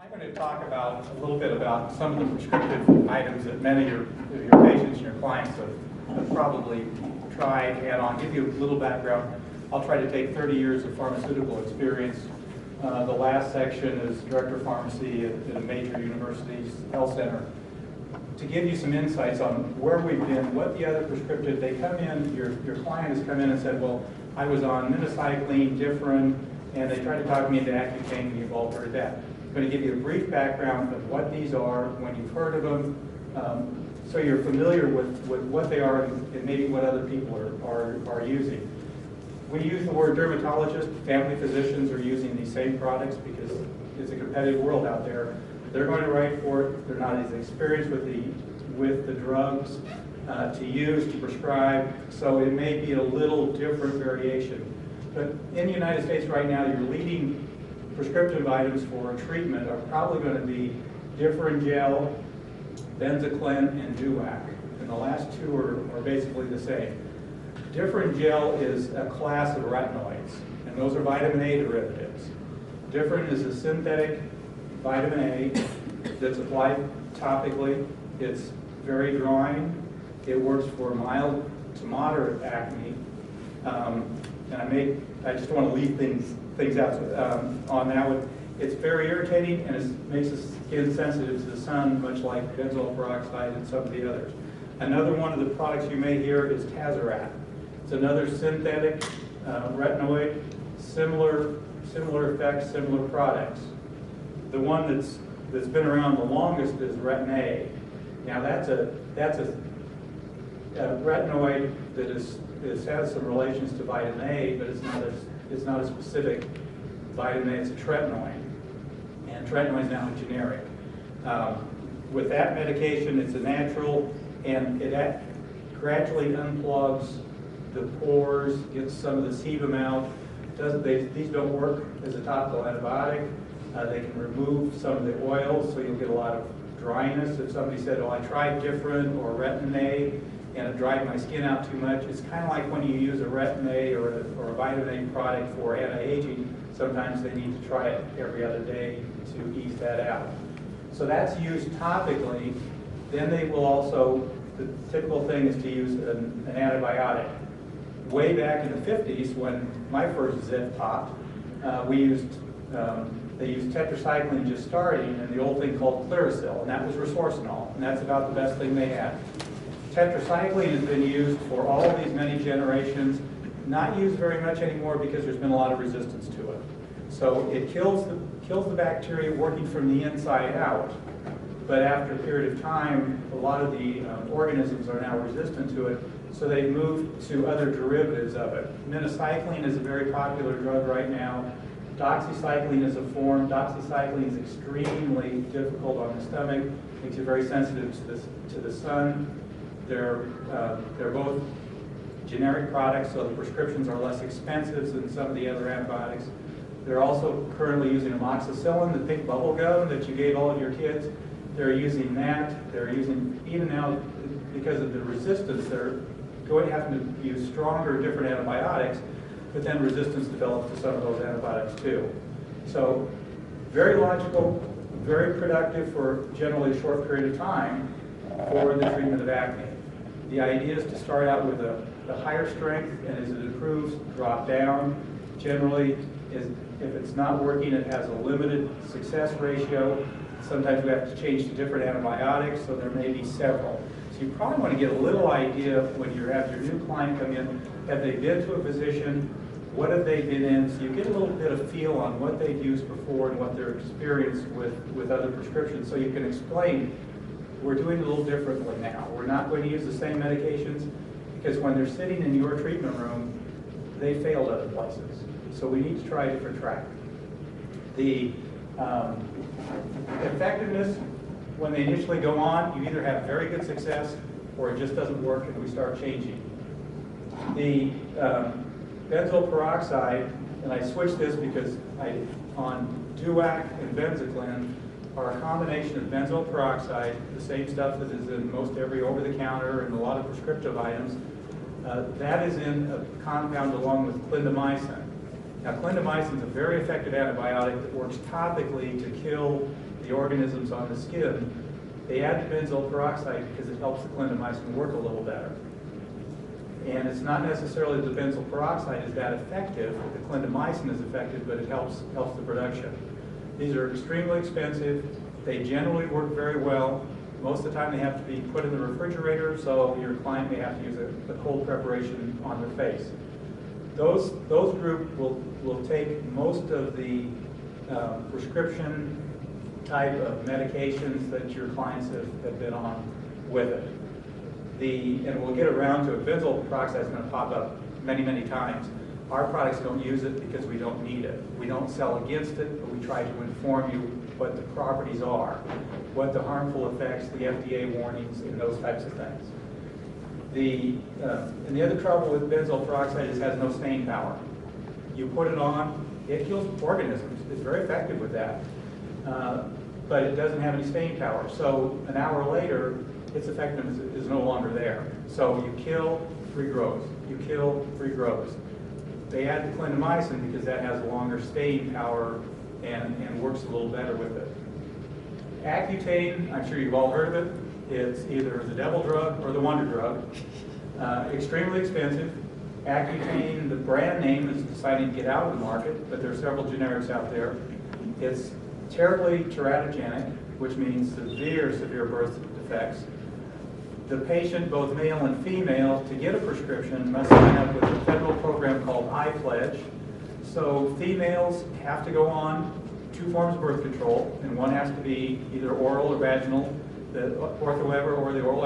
I'm going to talk about a little bit about some of the prescriptive items that many of your patients and your clients have probably tried, and I'll give you a little background. I'll try to take 30 years of pharmaceutical experience. The last section is director of pharmacy at a major university's health center. To give you some insights on where we've been, what the other prescriptive, they come in, your client has come in and said, well, I was on minocycline, different, and they tried to talk me into Accutane, and you've all heard that. I'm going to give you a brief background of what these are, when you've heard of them, so you're familiar with what they are and maybe what other people are using. We use the word dermatologist. Family physicians are using these same products because it's a competitive world out there. They're going to write for it. They're not as experienced with the drugs to use, to prescribe, so it may be a little different variation. But in the United States right now, your leading prescriptive items for treatment are probably going to be Differin Gel, Benzaclin, and Duac. And the last two are basically the same. Differin Gel is a class of retinoids, and those are vitamin A derivatives. Differin is a synthetic vitamin A that's applied topically. It's very drying. It works for mild to moderate acne. And I just want to leave things out on that one. It's very irritating, and it makes the skin sensitive to the sun, much like benzoyl peroxide and some of the others. Another one of the products you may hear is Tazorat. It's another synthetic retinoid, similar effects, similar products. The one that's been around the longest is Retin A. Now that's a retinoid that has some relations to vitamin A, but it's not a specific vitamin A. It's a tretinoid, and tretinoid is now generic. With that medication, it's a natural, and it gradually unplugs the pores, gets some of the sebum out. These don't work as a topical antibiotic. They can remove some of the oils, so you'll get a lot of dryness. If somebody said, oh, I tried Differin or Retin A, and it dried my skin out too much, it's kind of like when you use a Retin A or a vitamin A product for anti-aging. Sometimes they need to try it every other day to ease that out. So that's used topically. Then they will also, the typical thing is to use an antibiotic. Way back in the 50s, when my first Zed popped, they used tetracycline just starting, and the old thing called Clearasil, and that was resorcinol, and that's about the best thing they had. Tetracycline has been used for all of these many generations, not used very much anymore because there's been a lot of resistance to it. So it kills the bacteria working from the inside out, but after a period of time, a lot of the organisms are now resistant to it, so they moved to other derivatives of it. Minocycline is a very popular drug right now. Doxycycline is a form. Doxycycline is extremely difficult on the stomach, makes you very sensitive to the sun. They're both generic products, so the prescriptions are less expensive than some of the other antibiotics. They're also currently using amoxicillin, the pink bubble gum that you gave all of your kids. They're using that. They're using, even now, because of the resistance, they're going to have to use stronger, different antibiotics, but then resistance develops to some of those antibiotics too. So very logical, very productive for generally a short period of time for the treatment of acne. The idea is to start out with a higher strength, and as it improves, drop down. Generally, if it's not working, it has a limited success ratio. Sometimes we have to change to different antibiotics, so there may be several. So you probably want to get a little idea when you have your new client come in, have they been to a physician, what have they been in, so you get a little bit of feel on what they've used before and what their experience with other prescriptions, so you can explain, we're doing it a little differently now. We're not going to use the same medications, because when they're sitting in your treatment room, they failed other places. So we need to try a different track. The effectiveness, when they initially go on, you either have very good success or it just doesn't work and we start changing. The benzoyl peroxide, and I switched this because on Duac and Benzaclin are a combination of benzoyl peroxide, the same stuff that is in most every over-the-counter and a lot of prescriptive items. That is in a compound along with clindamycin. Now, clindamycin is a very effective antibiotic that works topically to kill the organisms on the skin. They add the benzoyl peroxide because it helps the clindamycin work a little better. And it's not necessarily the benzoyl peroxide is that effective, the clindamycin is effective, but it helps the production. These are extremely expensive. They generally work very well. Most of the time they have to be put in the refrigerator, so your client may have to use a cold preparation on their face. Those group will take most of the prescription type of medications that your clients have been on with it. And we'll get around to it. Benzoyl peroxide is going to pop up many, many times. Our products don't use it because we don't need it. We don't sell against it, but we try to inform you what the properties are, what the harmful effects, the FDA warnings, and those types of things. And the other trouble with benzoyl peroxide is it has no staying power. You put it on, it kills organisms. It's very effective with that. But it doesn't have any staying power. So an hour later, its effectiveness is no longer there. So you kill, regrows. You kill, regrows. They add the clindamycin because that has a longer staying power and works a little better with it. Accutane, I'm sure you've all heard of it. It's either the devil drug or the wonder drug. Extremely expensive. Accutane, the brand name, is deciding to get out of the market, but there are several generics out there. It's terribly teratogenic, which means severe birth defects. The patient, both male and female, to get a prescription must sign up with a federal program called iPledge. So females have to go on 2 forms of birth control, and one has to be either oral or vaginal, the Orthoever or the oral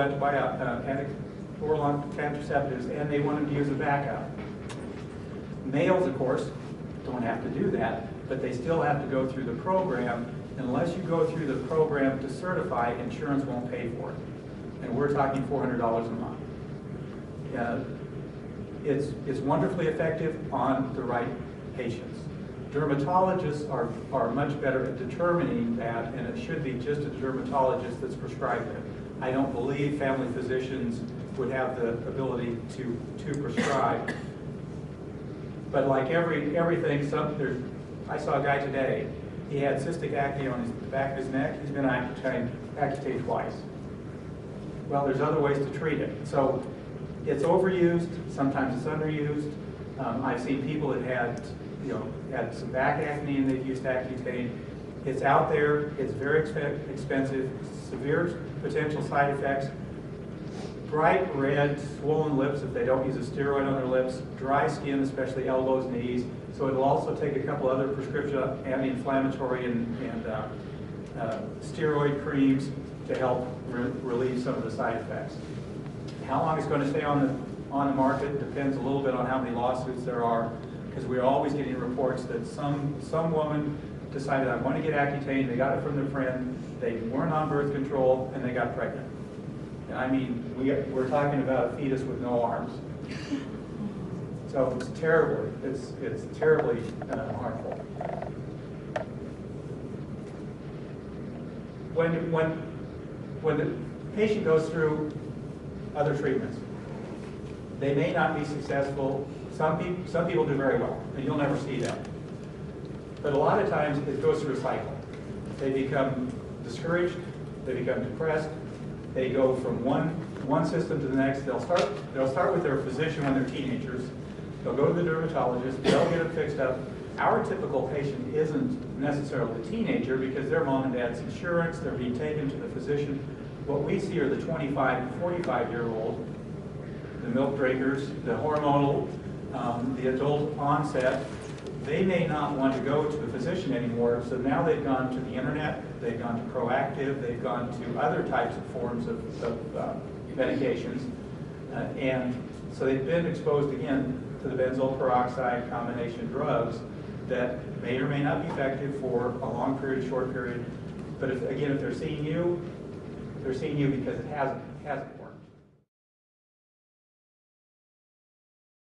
contraceptives, and they want them to use a backup. Males, of course, don't have to do that, but they still have to go through the program. Unless you go through the program to certify, insurance won't pay for it. And we're talking $400 a month. It's wonderfully effective on the right patients. Dermatologists are much better at determining that, and it should be just a dermatologist that's prescribed it. I don't believe family physicians would have the ability to prescribe. But like everything, I saw a guy today. He had cystic acne on the back of his neck. He's been Accutane twice. Well, there's other ways to treat it. So it's overused. Sometimes it's underused. I've seen people that had some back acne and they've used Accutane. It's out there. It's very expensive. Severe potential side effects. Bright red, swollen lips if they don't use a steroid on their lips. Dry skin, especially elbows, knees. So it'll also take a couple other prescription anti-inflammatory and steroid creams to help relieve some of the side effects. How long it's going to stay on the market depends a little bit on how many lawsuits there are, because we're always getting reports that some woman decided, I want to get Accutane, they got it from their friend, they weren't on birth control, and they got pregnant. And I mean, we're talking about a fetus with no arms. So it's terribly harmful. When the patient goes through other treatments, they may not be successful. Some people do very well, and you'll never see them. But a lot of times it goes through a cycle. They become discouraged, they become depressed, they go from one system to the next. They'll start with their physician when they're teenagers. They'll go to the dermatologist, they'll get it fixed up. Our typical patient isn't necessarily a teenager because their mom and dad's insurance, they're being taken to the physician. What we see are the 25 to 45-year-old, the milk drinkers, the hormonal, the adult onset. They may not want to go to the physician anymore, so now they've gone to the internet, they've gone to Proactive, they've gone to other types of forms of medications, and so they've been exposed again to the benzoyl peroxide combination drugs that may or may not be effective for a long period, short period. But if they're seeing you because it hasn't